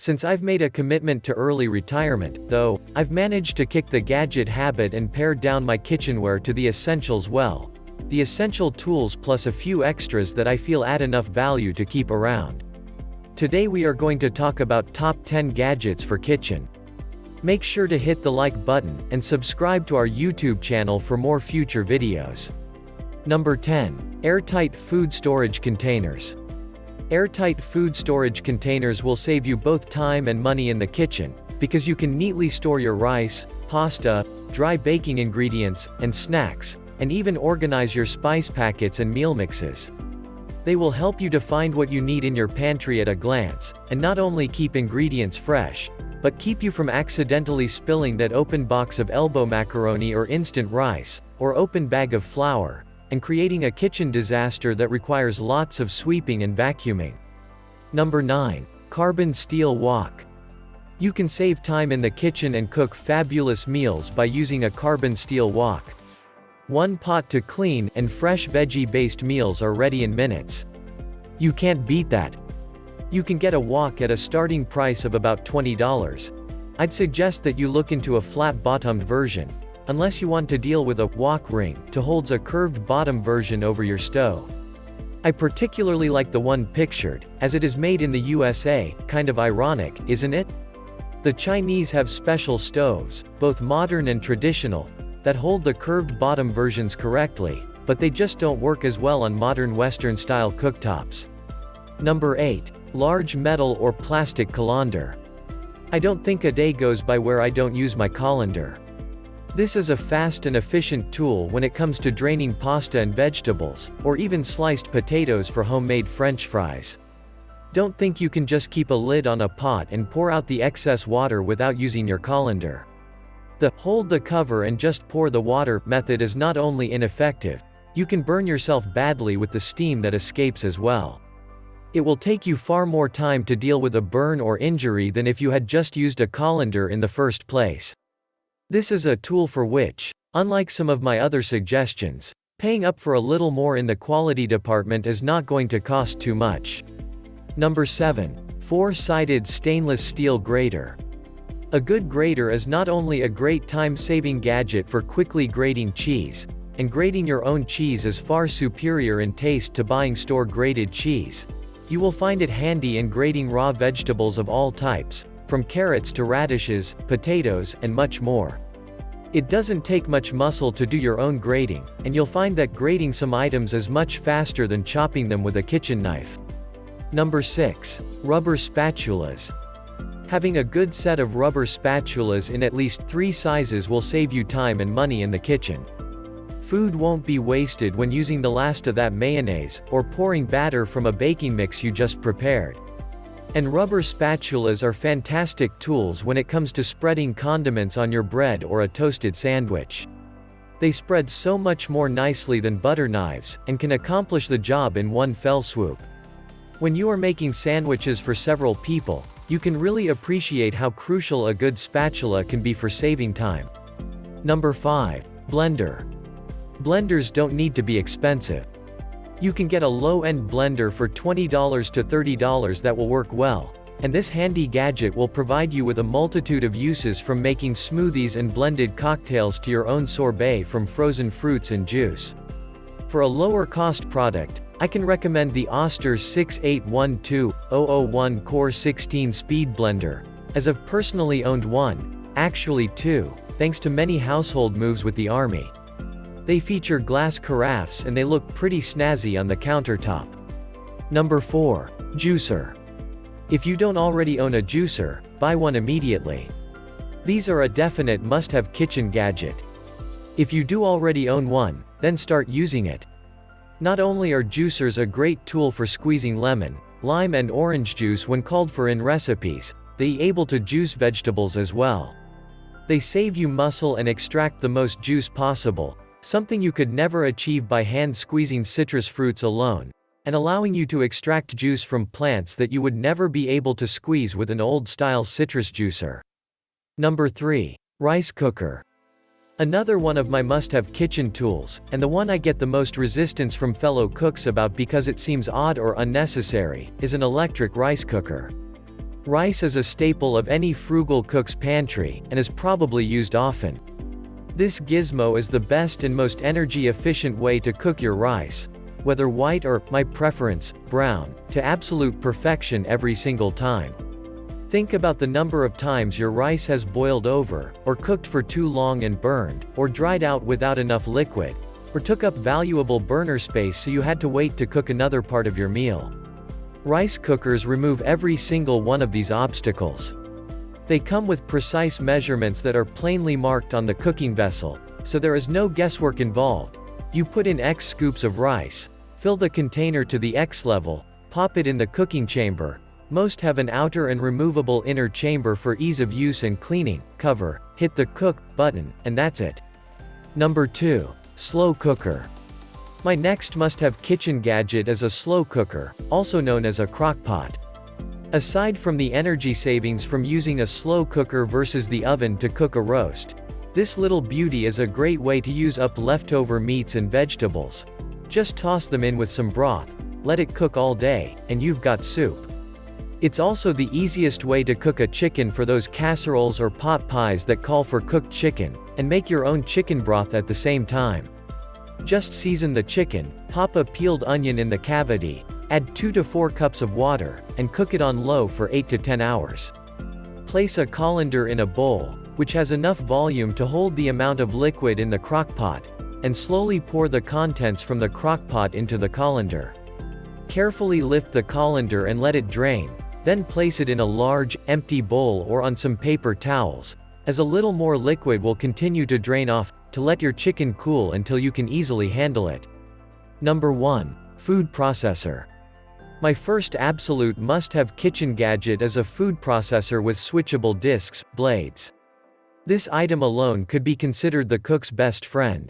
Since I've made a commitment to early retirement, though, I've managed to kick the gadget habit and pare down my kitchenware to the essentials well. The essential tools plus a few extras that I feel add enough value to keep around. Today we are going to talk about top 10 gadgets for kitchen. Make sure to hit the like button, and subscribe to our YouTube channel for more future videos. Number 10. Airtight food storage containers. Airtight food storage containers will save you both time and money in the kitchen, because you can neatly store your rice, pasta, dry baking ingredients, and snacks, and even organize your spice packets and meal mixes. They will help you to find what you need in your pantry at a glance, and not only keep ingredients fresh, but keep you from accidentally spilling that open box of elbow macaroni or instant rice, or open bag of flour, and creating a kitchen disaster that requires lots of sweeping and vacuuming. Number 9. Carbon steel wok. You can save time in the kitchen and cook fabulous meals by using a carbon steel wok. One pot to clean, and fresh veggie-based meals are ready in minutes. You can't beat that. You can get a wok at a starting price of about $20. I'd suggest that you look into a flat-bottomed version, unless you want to deal with a wok ring to hold a curved bottom version over your stove. I particularly like the one pictured, as it is made in the USA. Kind of ironic, isn't it? The Chinese have special stoves, both modern and traditional, that hold the curved bottom versions correctly, but they just don't work as well on modern Western-style cooktops. Number 8. Large metal or plastic colander. I don't think a day goes by where I don't use my colander. This is a fast and efficient tool when it comes to draining pasta and vegetables, or even sliced potatoes for homemade French fries. Don't think you can just keep a lid on a pot and pour out the excess water without using your colander. The hold the cover and just pour the water method is not only ineffective, you can burn yourself badly with the steam that escapes as well. It will take you far more time to deal with a burn or injury than if you had just used a colander in the first place. This is a tool for which, unlike some of my other suggestions, paying up for a little more in the quality department is not going to cost too much. Number 7. 4-sided stainless steel grater. A good grater is not only a great time-saving gadget for quickly grating cheese, and grating your own cheese is far superior in taste to buying store-grated cheese. You will find it handy in grating raw vegetables of all types, from carrots to radishes, potatoes, and much more. It doesn't take much muscle to do your own grating, and you'll find that grating some items is much faster than chopping them with a kitchen knife. Number 6. Rubber spatulas. Having a good set of rubber spatulas in at least 3 sizes will save you time and money in the kitchen. Food won't be wasted when using the last of that mayonnaise, or pouring batter from a baking mix you just prepared. And rubber spatulas are fantastic tools when it comes to spreading condiments on your bread or a toasted sandwich. They spread so much more nicely than butter knives, and can accomplish the job in one fell swoop. When you are making sandwiches for several people, you can really appreciate how crucial a good spatula can be for saving time. Number 5. Blender. Blenders don't need to be expensive. You can get a low-end blender for $20 to $30 that will work well, and this handy gadget will provide you with a multitude of uses, from making smoothies and blended cocktails to your own sorbet from frozen fruits and juice. For a lower-cost product, I can recommend the Oster 6812001 Core 16 Speed Blender, as I've personally owned one, actually 2, thanks to many household moves with the Army. They feature glass carafes and they look pretty snazzy on the countertop. Number 4. Juicer. If you don't already own a juicer, buy one immediately. These are a definite must-have kitchen gadget. If you do already own one, then start using it. Not only are juicers a great tool for squeezing lemon, lime and orange juice when called for in recipes, they are able to juice vegetables as well. They save you muscle and extract the most juice possible, something you could never achieve by hand squeezing citrus fruits alone, and allowing you to extract juice from plants that you would never be able to squeeze with an old-style citrus juicer. Number 3. Rice cooker. Another one of my must-have kitchen tools, and the one I get the most resistance from fellow cooks about because it seems odd or unnecessary, is an electric rice cooker. Rice is a staple of any frugal cook's pantry, and is probably used often. This gizmo is the best and most energy-efficient way to cook your rice, whether white or, my preference, brown, to absolute perfection every single time. Think about the number of times your rice has boiled over, or cooked for too long and burned, or dried out without enough liquid, or took up valuable burner space so you had to wait to cook another part of your meal. Rice cookers remove every single one of these obstacles. They come with precise measurements that are plainly marked on the cooking vessel, so there is no guesswork involved. You put in X scoops of rice, fill the container to the X level, pop it in the cooking chamber. Most have an outer and removable inner chamber for ease of use and cleaning. Cover, hit the cook button, and that's it. Number 2. Slow cooker. My next must-have kitchen gadget is a slow cooker, also known as a crock-pot. Aside from the energy savings from using a slow cooker versus the oven to cook a roast, this little beauty is a great way to use up leftover meats and vegetables. Just toss them in with some broth, let it cook all day, and you've got soup. It's also the easiest way to cook a chicken for those casseroles or pot pies that call for cooked chicken, and make your own chicken broth at the same time. Just season the chicken, pop a peeled onion in the cavity, add 2 to 4 cups of water, and cook it on low for 8 to 10 hours. Place a colander in a bowl, which has enough volume to hold the amount of liquid in the crockpot, and slowly pour the contents from the crockpot into the colander. Carefully lift the colander and let it drain, then place it in a large, empty bowl or on some paper towels, as a little more liquid will continue to drain off, to let your chicken cool until you can easily handle it. Number 1. Food processor. My first absolute must-have kitchen gadget is a food processor with switchable discs, blades. This item alone could be considered the cook's best friend.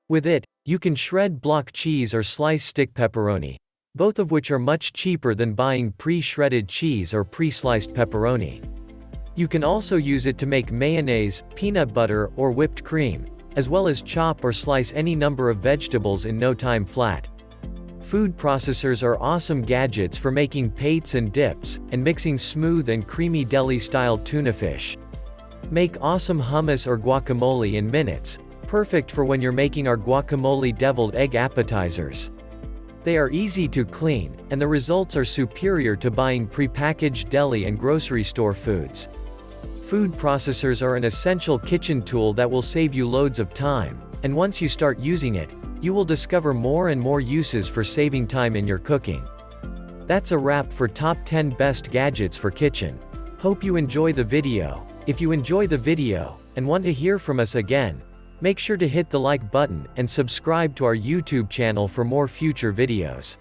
With it, you can shred block cheese or slice stick pepperoni, both of which are much cheaper than buying pre-shredded cheese or pre-sliced pepperoni. You can also use it to make mayonnaise, peanut butter, or whipped cream, as well as chop or slice any number of vegetables in no time flat. Food processors are awesome gadgets for making pates and dips, and mixing smooth and creamy deli-style tuna fish. Make awesome hummus or guacamole in minutes, perfect for when you're making our guacamole deviled egg appetizers. They are easy to clean, and the results are superior to buying prepackaged deli and grocery store foods. Food processors are an essential kitchen tool that will save you loads of time, and once you start using it, you will discover more and more uses for saving time in your cooking. That's a wrap for top 10 best gadgets for kitchen. Hope you enjoy the video. If you enjoy the video, and want to hear from us again, make sure to hit the like button, and subscribe to our YouTube channel for more future videos.